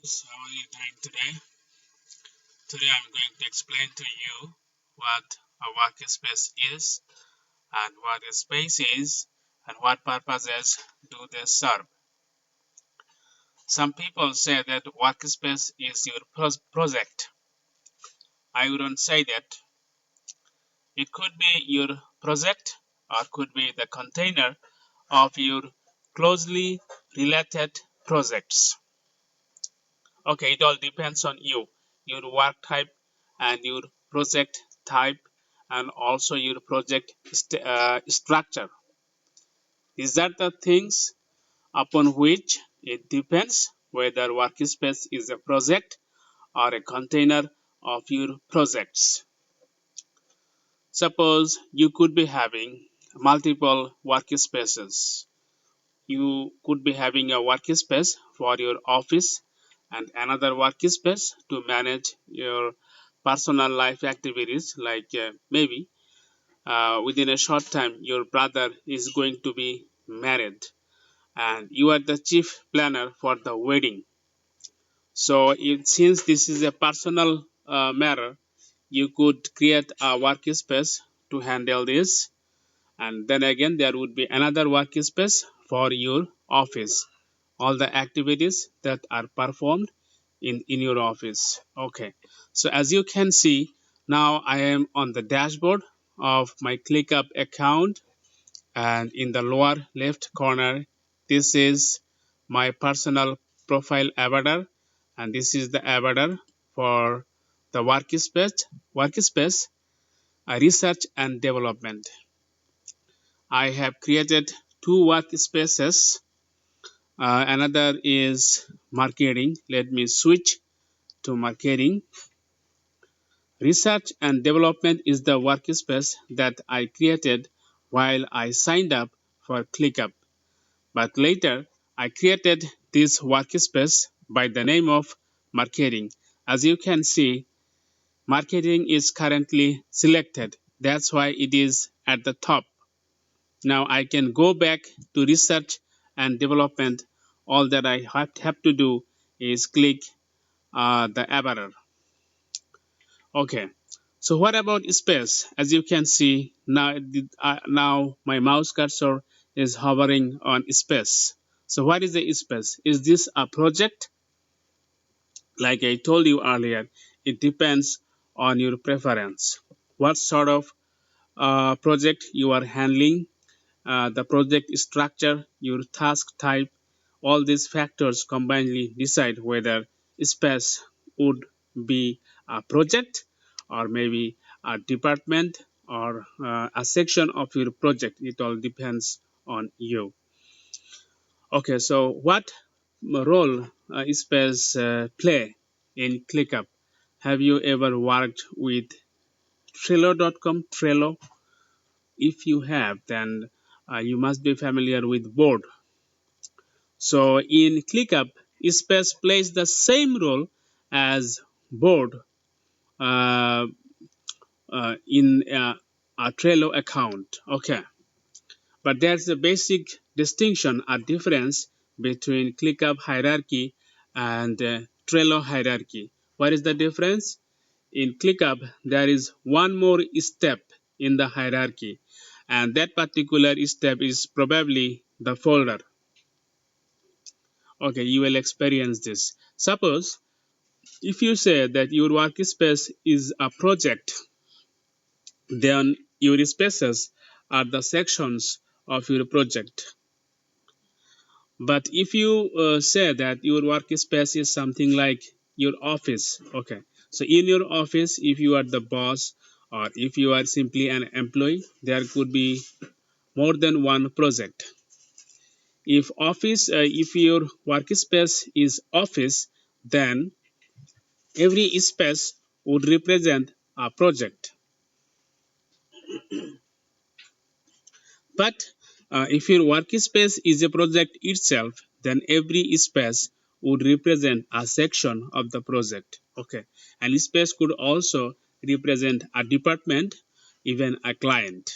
How are you doing today? Today I'm going to explain to you what a workspace is and what a space is and what purposes do they serve. Some people say that workspace is your project. I wouldn't say that. It could be your project or could be the container of your closely related projects. Okay, it all depends on you, your work type and your project type and also your project structure. These are the things upon which it depends whether workspace is a project or a container of your projects. Suppose you could be having multiple workspaces. You could be having a workspace for your office and another workspace to manage your personal life activities, like maybe within a short time your brother is going to be married and you are the chief planner for the wedding. So since this is a personal matter, you could create a workspace to handle this, and then again there would be another workspace for your office, all the activities that are performed in your office. Okay, so as you can see, now I am on the dashboard of my ClickUp account, and in the lower left corner this is my personal profile avatar, and this is the avatar for the workspace research and development. I have created two workspaces. Another is marketing. Let me switch to marketing. Research and development is the workspace that I created while I signed up for ClickUp. But later, I created this workspace by the name of marketing. As you can see, marketing is currently selected. That's why it is at the top. Now I can go back to research and development. All that I have to do is click the avatar. Okay. So what about space? As you can see now, now my mouse cursor is hovering on space. So what is the space? Is this a project? Like I told you earlier, it depends on your preference. What sort of project you are handling, the project structure, your task type, all these factors combinedly decide whether space would be a project or maybe a department or a section of your project. It all depends on you. Okay, so what role space play in ClickUp? Have you ever worked with Trello.com? Trello? If you have, then you must be familiar with board. So in ClickUp, space plays the same role as board uh, in a Trello account. Okay, but there's a basic distinction, a difference between ClickUp hierarchy and Trello hierarchy. What is the difference? In ClickUp, there is one more step in the hierarchy, and that particular step is probably the folder. Okay, you will experience this. Suppose if you say that your workspace is a project, then your spaces are the sections of your project. But if you say that your workspace is something like your office, okay, so in your office, if you are the boss or if you are simply an employee, there could be more than one project. If your workspace is office, then every space would represent a project. But if your workspace is a project itself, then every space would represent a section of the project. Okay, and space could also represent a department, even a client.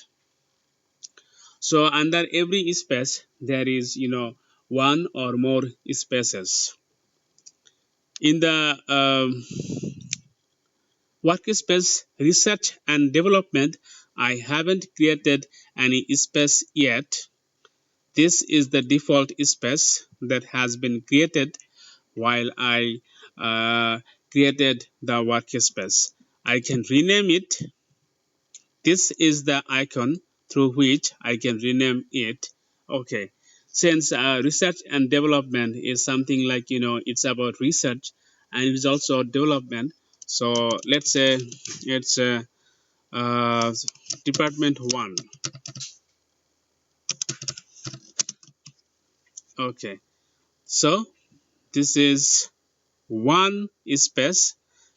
So under every space, there is one or more spaces. In the workspace research and development, I haven't created any space yet. This is the default space that has been created while I created the workspace. I can rename it. This is the icon through which I can rename it. Okay. Since research and development is something like, it's about research and it's also development. So let's say it's uh, department 1. Okay. So this is one space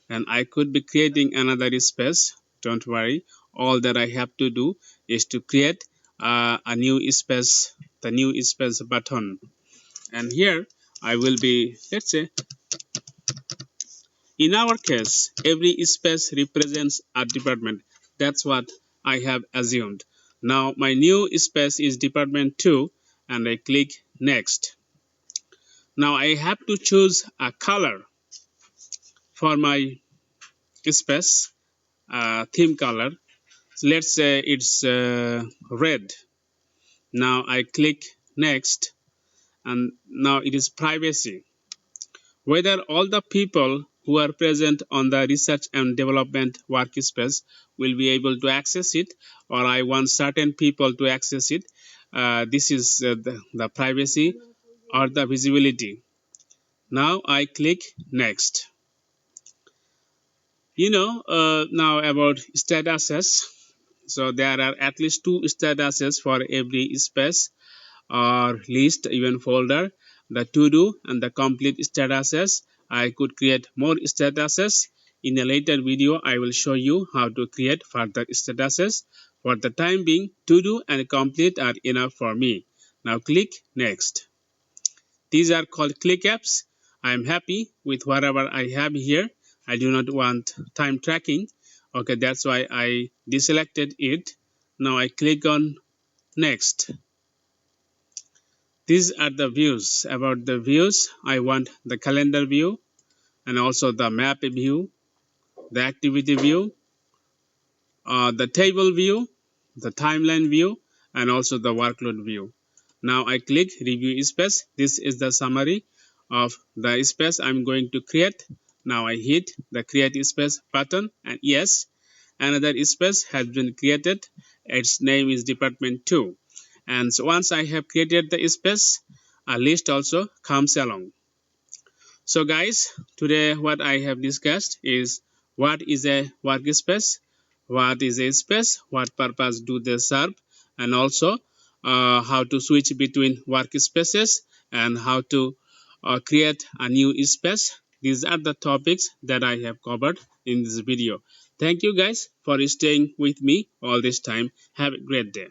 and I could be creating another space. Don't worry. All that I have to do is to create a new space, the new space button. And here I will be, let's say, in our case, every space represents a department. That's what I have assumed. Now my new space is department 2 and I click next. Now I have to choose a color for my space, theme color. So let's say it's red. Now I click next and now it is privacy. Whether all the people who are present on the research and development workspace will be able to access it or I want certain people to access it. This is the privacy or the visibility. Now I click next. Now about statuses. So there are at least 2 statuses for every space or list, even folder. The to do and the complete statuses. I could create more statuses. In a later video, I will show you how to create further statuses. For the time being, to do and complete are enough for me. Now click next. These are called ClickUps. I am happy with whatever I have here. I do not want time tracking. Okay, that's why I deselected it. Now I click on next. These are the views. About the views, I want the calendar view and also the map view, the activity view, the table view, the timeline view, and also the workload view. Now I click review space. This is the summary of the space I'm going to create. Now I hit the create space button and yes, another space has been created. Its name is department 2. And so once I have created the space, a list also comes along. So guys, today what I have discussed is what is a workspace, what is a space, what purpose do they serve, and also how to switch between workspaces and how to create a new space. These are the topics that I have covered in this video. Thank you guys for staying with me all this time. Have a great day.